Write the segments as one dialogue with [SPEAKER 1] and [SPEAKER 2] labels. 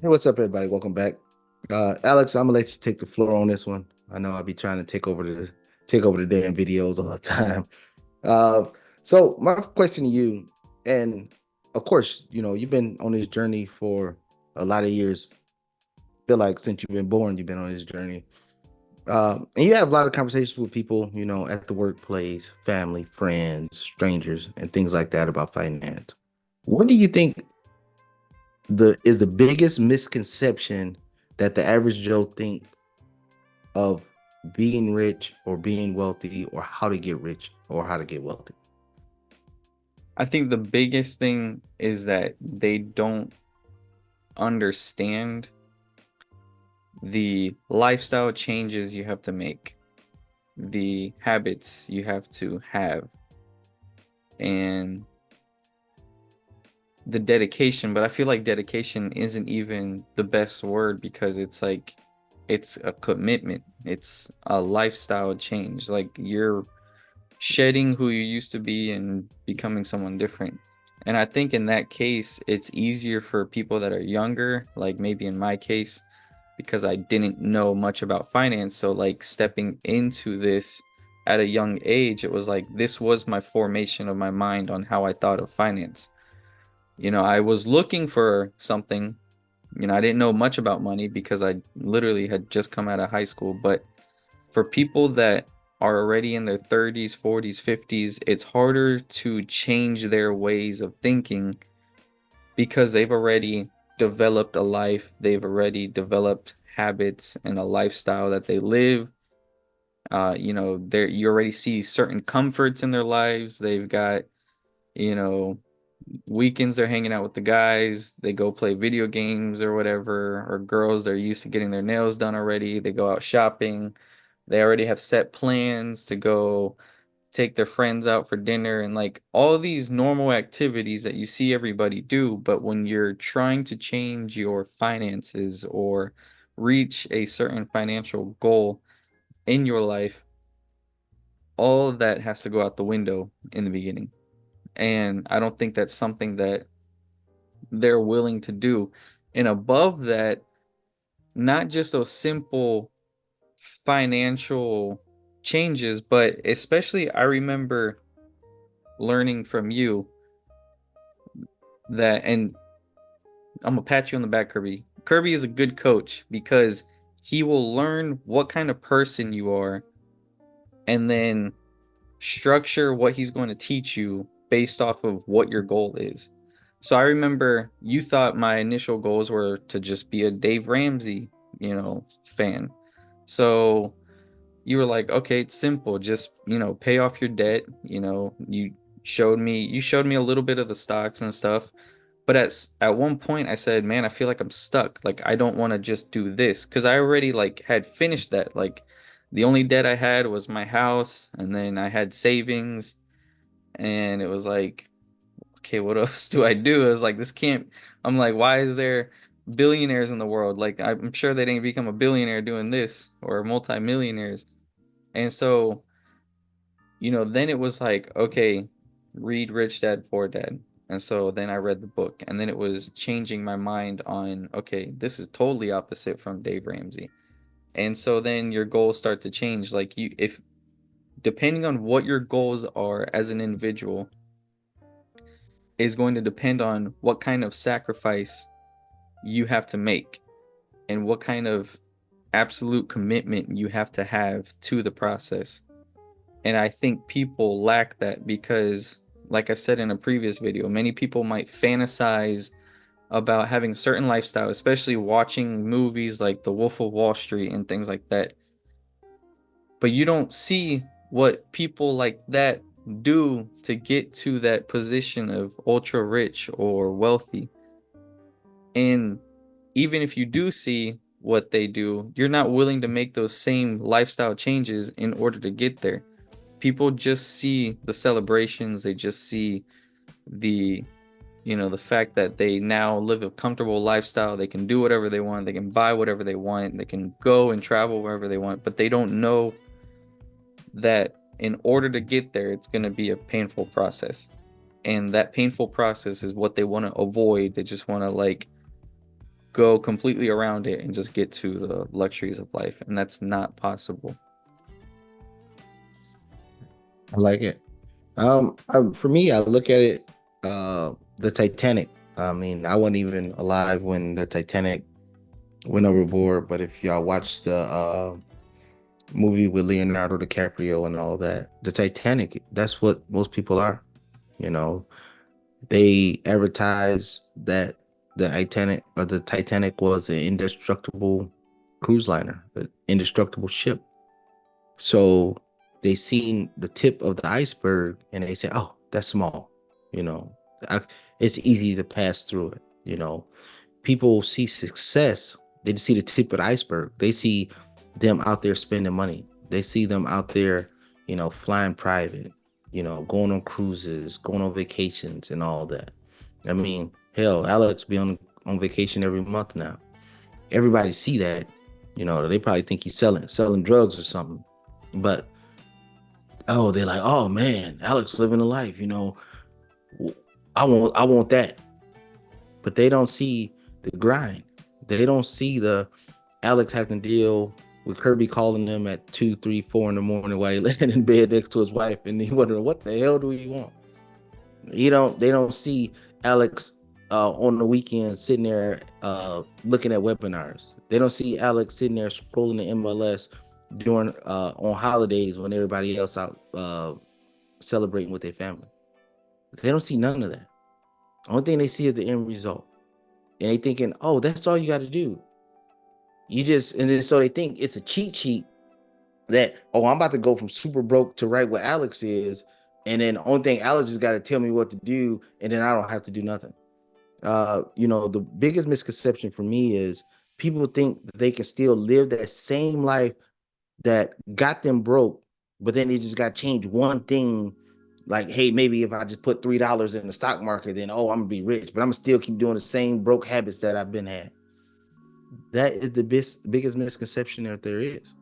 [SPEAKER 1] Hey, what's up, everybody? Welcome back. Alex, I'm gonna let you take the floor on this one. I know I'll be trying to take over the damn videos all the time. Uh, so my question to you, and of course, you've been on this journey for a lot of years. Feel like since you've been born, you've been on this journey. And you have a lot of conversations with people, at the workplace, family, friends, strangers, and things like that about finance. What do you think the biggest misconception that the average Joe think of being rich or being wealthy or how to get rich or how to get wealthy?
[SPEAKER 2] I think the biggest thing is that they don't understand the lifestyle changes you have to make, the habits you have to have, and the dedication. But I feel like dedication isn't even the best word because it's a commitment, it's a lifestyle change. Like you're shedding who you used to be and becoming someone different. And I think in that case, it's easier for people that are younger, like maybe in my case, because I didn't know much about finance. So, like, stepping into this at a young age, it was like this was my formation of my mind on how I thought of finance. I was looking for something. I didn't know much about money because I literally had just come out of high school, but for people that are already in their 30s, 40s, 50s, it's harder to change their ways of thinking because they've already developed a life, they've already developed habits and a lifestyle that they live. There you already see certain comforts in their lives. They've got, you know, weekends they're hanging out with the guys, they go play video games or whatever, or girls they're used to getting their nails done already, they go out shopping. They already have set plans to go take their friends out for dinner and like all these normal activities that you see everybody do. But when you're trying to change your finances or reach a certain financial goal in your life, all of that has to go out the window in the beginning. And I don't think that's something that they're willing to do. And above that, not just those simple financial changes, but especially I remember learning from you that, and I'm gonna pat you on the back, Kirby. Kirby is a good coach because he will learn what kind of person you are and then structure what he's going to teach you based off of what your goal is. So I remember you thought my initial goals were to just be a Dave Ramsey, fan. So you were like, okay, it's simple. Just, pay off your debt. You showed me a little bit of the stocks and stuff. But at one point I said, man, I feel like I'm stuck. Like I don't want to just do this because I already like had finished that. Like the only debt I had was my house, and then I had savings, and it was like, okay, what else do I do? I was like, this can't. I'm like, why is there billionaires in the world? Like I'm sure they didn't become a billionaire doing this or multimillionaires. And so, then it was like, okay, read Rich Dad Poor Dad. And so then I read the book, and then it was changing my mind on, okay, this is totally opposite from Dave Ramsey. And so then your goals start to change. Like if depending on what your goals are as an individual is going to depend on what kind of sacrifice you have to make and what kind of absolute commitment you have to have to the process. And I think people lack that because, like I said in a previous video, many people might fantasize about having a certain lifestyle, especially watching movies like The Wolf of Wall Street and things like that. But you don't see what people like that do to get to that position of ultra rich or wealthy. And even if you do see what they do, you're not willing to make those same lifestyle changes in order to get there. People just see the celebrations, they just see the the fact that they now live a comfortable lifestyle, they can do whatever they want, they can buy whatever they want, they can go and travel wherever they want, but they don't know that in order to get there it's going to be a painful process, and that painful process is what they want to avoid. They just want to like go completely around it and just get to the luxuries of life, and that's not possible.
[SPEAKER 1] I like it. For me, I look at it, the Titanic. I mean, I wasn't even alive when the Titanic went overboard, but if y'all watch the movie with Leonardo DiCaprio and all that, the Titanic, that's what most people are. You know, they advertise that the Titanic was an indestructible cruise liner, an indestructible ship. So they seen the tip of the iceberg and they say, "Oh, that's small." You know, I, it's easy to pass through it. You know, people see success. They just see the tip of the iceberg. They see them out there spending money. They see them out there, flying private, going on cruises, going on vacations and all that. I mean, hell, Alex be on vacation every month now. Everybody see that. They probably think he's selling drugs or something. But oh, they're like, oh man, Alex living a life. I want that. But they don't see the grind. They don't see the Alex having to deal with Kirby calling them at 2, 3, 4 in the morning while he laying in bed next to his wife, and he wondering what the hell do he want. They don't see Alex on the weekend sitting there looking at webinars. They don't see Alex sitting there scrolling the MLS during on holidays when everybody else out celebrating with their family. They don't see none of that. Only thing they see is the end result, and they thinking, oh, that's all you got to do. And then so they think it's a cheat sheet that, oh, I'm about to go from super broke to right where Alex is, and then the only thing Alex has got to tell me what to do, and then I don't have to do nothing. The biggest misconception for me is people think that they can still live that same life that got them broke, but then they just got to change one thing. Like, hey, maybe if I just put $3 in the stock market, then I'm gonna be rich, but I'm gonna still keep doing the same broke habits that I've been had. That is the biggest misconception that there is.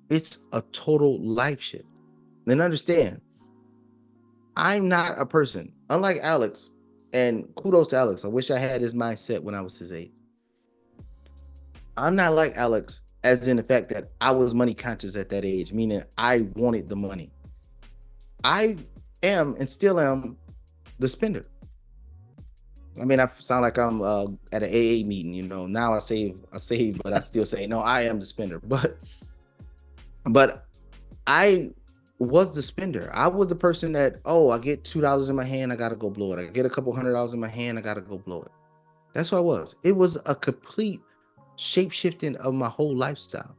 [SPEAKER 1] It's a total life shift. And understand, I'm not a person, unlike Alex, and kudos to Alex. I wish I had his mindset when I was his age. I'm not like Alex, as in the fact that I was money conscious at that age, meaning I wanted the money. I am and still am the spender. I mean, I sound like I'm at an AA meeting, Now I save, but I still say no. I am the spender, but I was the spender. I was the person that, I get $2 in my hand, I gotta go blow it. I get a couple $100 in my hand, I gotta go blow it. That's what I was. It was a complete shape shifting of my whole lifestyle.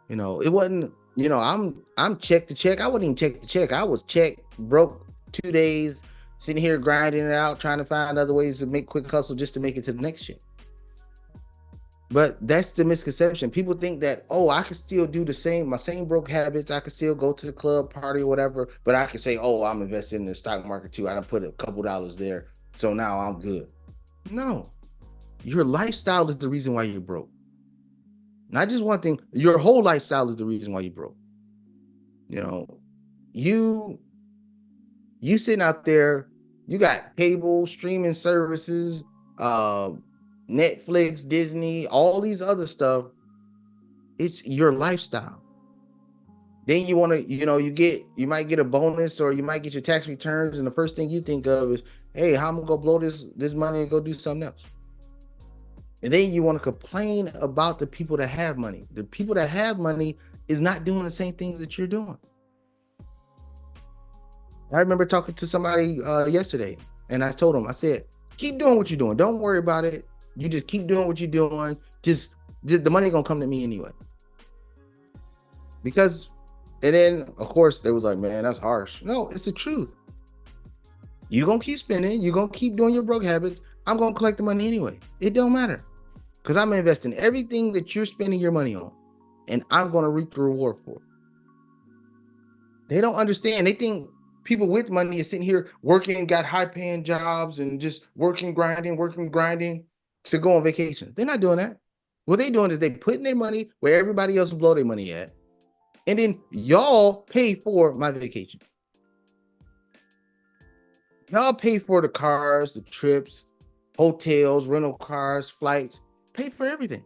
[SPEAKER 1] It wasn't. I'm check to check. I wasn't even check to check. I was check broke 2 days, sitting here grinding it out, trying to find other ways to make quick hustle just to make it to the next shit. But that's the misconception. People think that, I can still do my same broke habits. I can still go to the club, party, or whatever. But I can say, I'm invested in the stock market too. I done put a couple dollars there, so now I'm good. No, your lifestyle is the reason why you're broke. Not just one thing. Your whole lifestyle is the reason why you're broke. You sitting out there. You got cable, streaming services, Netflix, Disney, all these other stuff. It's your lifestyle. Then you want to, you might get a bonus or you might get your tax returns, and the first thing you think of is, hey, how am I gonna go blow this money and go do something else? And then you want to complain about the people that have money. The people that have money is not doing the same things that you're doing. I remember talking to somebody yesterday, and I told him, I said, keep doing what you're doing. Don't worry about it. You just keep doing what you're doing. Just the money gonna come to me anyway. And then of course they was like, man, that's harsh. No, it's the truth. You're gonna keep spending. You're gonna keep doing your broke habits. I'm gonna collect the money anyway. It don't matter, because I'm investing everything that you're spending your money on, and I'm gonna reap the reward for it. They don't understand. They think people with money is sitting here working, got high-paying jobs, and just working, grinding to go on vacation. They're not doing that. What they're doing is they putting their money where everybody else blow their money at, and then y'all pay for my vacation. Y'all pay for the cars, the trips, hotels, rental cars, flights, paid for everything.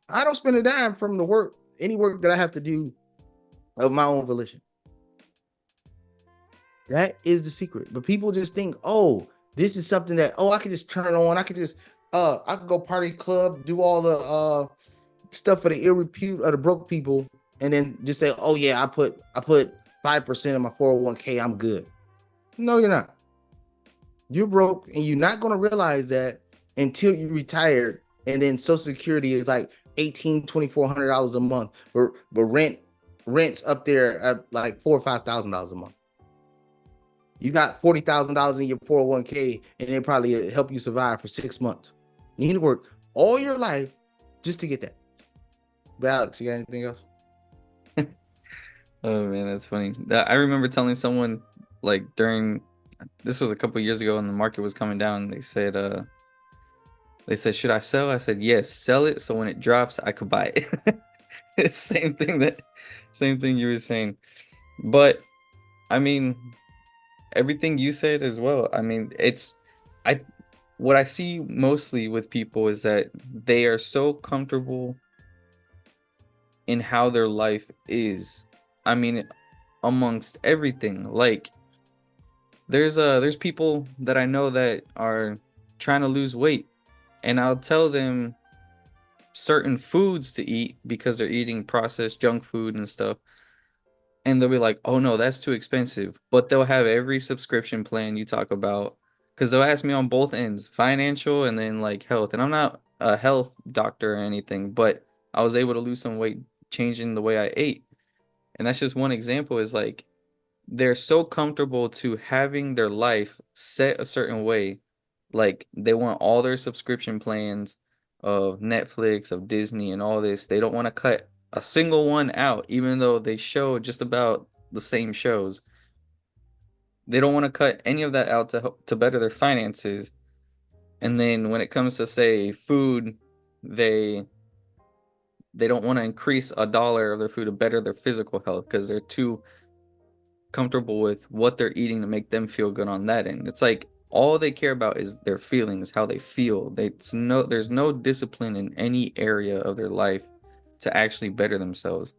[SPEAKER 1] I don't spend a dime from the work, any work that I have to do of my own volition. That is the secret. But people just think, oh, this is something that, oh, I could just turn on. I could just I could go party club, do all the stuff for the ill repute of the broke people, and then just say, oh yeah, I put 5% of my 401k, I'm good. No, you're not. You're broke, and you're not gonna realize that until you retired, and then Social Security is like $1,800-$2,400 a month, but rent's up there at like $4,000 or $5,000 a month. You got $40,000 in your 401k, and it probably help you survive for 6 months. You need to work all your life just to get that. But Alex, you got anything else?
[SPEAKER 2] Oh man, that's funny. I remember telling someone like during this was a couple years ago when the market was coming down. They said, should I sell? I said, yes, sell it so when it drops, I could buy it. It's same thing you were saying. But I mean, everything you said as well. I mean, I what I see mostly with people is that they are so comfortable in how their life is. I mean, amongst everything. Like there's people that I know that are trying to lose weight, and I'll tell them certain foods to eat because they're eating processed junk food and stuff. And they'll be like, "Oh no, that's too expensive." But they'll have every subscription plan you talk about because they'll ask me on both ends, financial and then like health. And I'm not a health doctor or anything, but I was able to lose some weight changing the way I ate. And that's just one example is like they're so comfortable to having their life set a certain way. Like they want all their subscription plans of Netflix, of Disney, and all this. They don't want to cut a single one out, even though they show just about the same shows. They don't want to cut any of that out to better their finances. And then when it comes to say food, they they don't want to increase a dollar of their food to better their physical health because they're too comfortable with what they're eating to make them feel good on that end. It's like all they care about is their feelings, how they feel. There's no discipline in any area of their life to actually better themselves.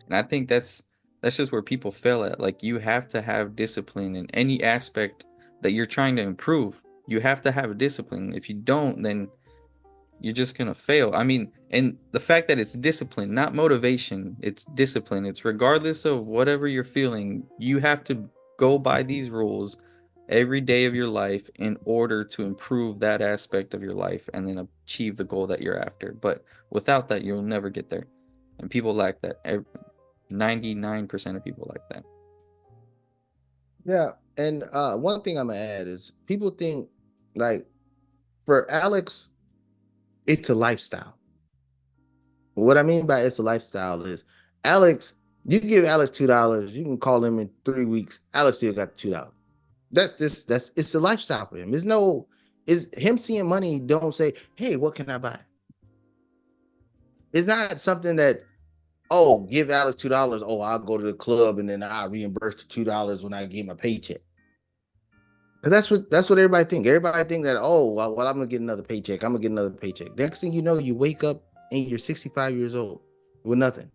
[SPEAKER 2] And I think that's just where people fail at. Like you have to have discipline in any aspect that you're trying to improve. You have to have discipline. If you don't, then you're just gonna fail. I mean, and the fact that it's discipline, not motivation, it's discipline. It's regardless of whatever you're feeling, you have to go by these rules every day of your life in order to improve that aspect of your life and then achieve the goal that you're after. But without that, you'll never get there. And people lack that. 99% of people like that.
[SPEAKER 1] Yeah. And one thing I'm gonna add is people think like for Alex, it's a lifestyle. What I mean by it's a lifestyle is Alex, you give Alex $2, you can call him in 3 weeks. Alex still got $2. That's it's a lifestyle for him. It's no, is him seeing money, don't say, hey, what can I buy? It's not something that, oh, give Alex $2. Oh, I'll go to the club and then I'll reimburse the $2 when I get my paycheck. Because that's what everybody think. Everybody think that, oh, well, I'm gonna get another paycheck. I'm gonna get another paycheck. Next thing you know, you wake up and you're 65 years old with nothing.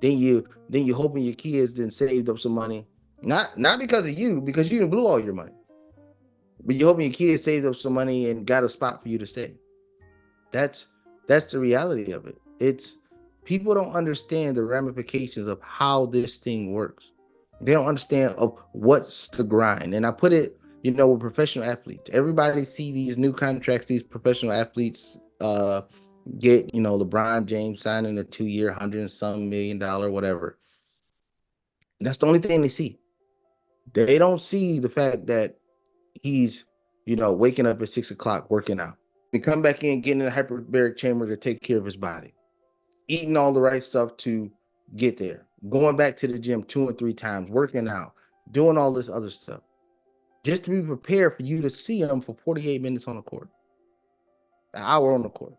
[SPEAKER 1] Then you hoping your kids then saved up some money. Not because of you, because you didn't blew all your money. But you're hoping your kids saved up some money and got a spot for you to stay. That's that's the reality of it. It's people don't understand the ramifications of how this thing works. They don't understand of what's the grind. And I put it, with professional athletes. Everybody see these new contracts these professional athletes get, LeBron James signing a 2 year, hundred and some $1 million, whatever. That's the only thing they see. They don't see the fact that he's, waking up at 6 o'clock working out. He come back in, getting in a hyperbaric chamber to take care of his body, eating all the right stuff to get there, going back to the gym 2 and 3 times, working out, doing all this other stuff, just to be prepared for you to see him for 48 minutes on the court, an hour on the court.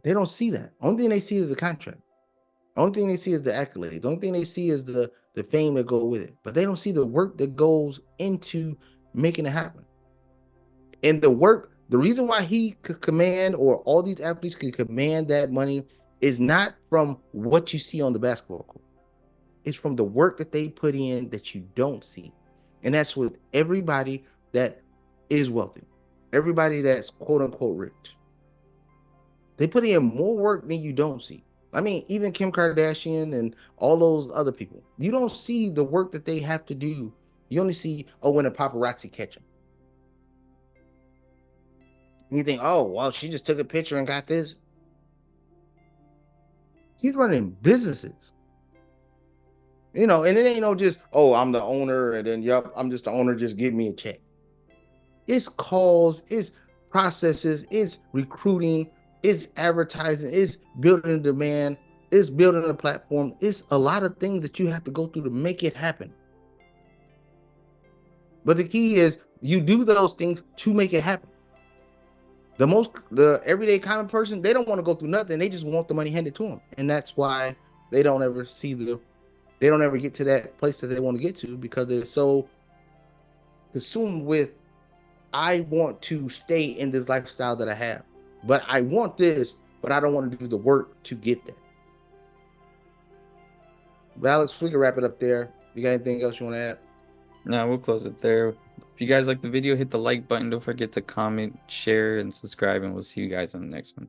[SPEAKER 1] They don't see that. Only thing they see is the contract. Only thing they see is the accolades. The only thing they see is the fame that go with it. But they don't see the work that goes into making it happen. And the reason why he could command, or all these athletes can command that money, is not from what you see on the basketball court. It's from the work that they put in that you don't see. And that's with everybody that is wealthy, everybody that's quote unquote rich. They put in more work than you don't see. I mean, even Kim Kardashian and all those other people, you don't see the work that they have to do. You only see, oh, when the paparazzi catch them. And you think, oh, well, she just took a picture and got this. She's running businesses, and it ain't no just, oh, I'm the owner, and then, yep, I'm just the owner, just give me a check. It's calls, it's processes, it's recruiting, it's advertising, it's building a demand, it's building a platform. It's a lot of things that you have to go through to make it happen. But the key is you do those things to make it happen. The everyday common person, they don't want to go through nothing. They just want the money handed to them. And that's why they don't ever they don't ever get to that place that they want to get to, because they're so consumed with, I want to stay in this lifestyle that I have, but I want this, but I don't want to do the work to get there. But Alex, we can wrap it up there. You got anything else you want to add?
[SPEAKER 2] No, we'll close it there. If you guys like the video, hit the like button. Don't forget to comment, share, and subscribe, and we'll see you guys on the next one.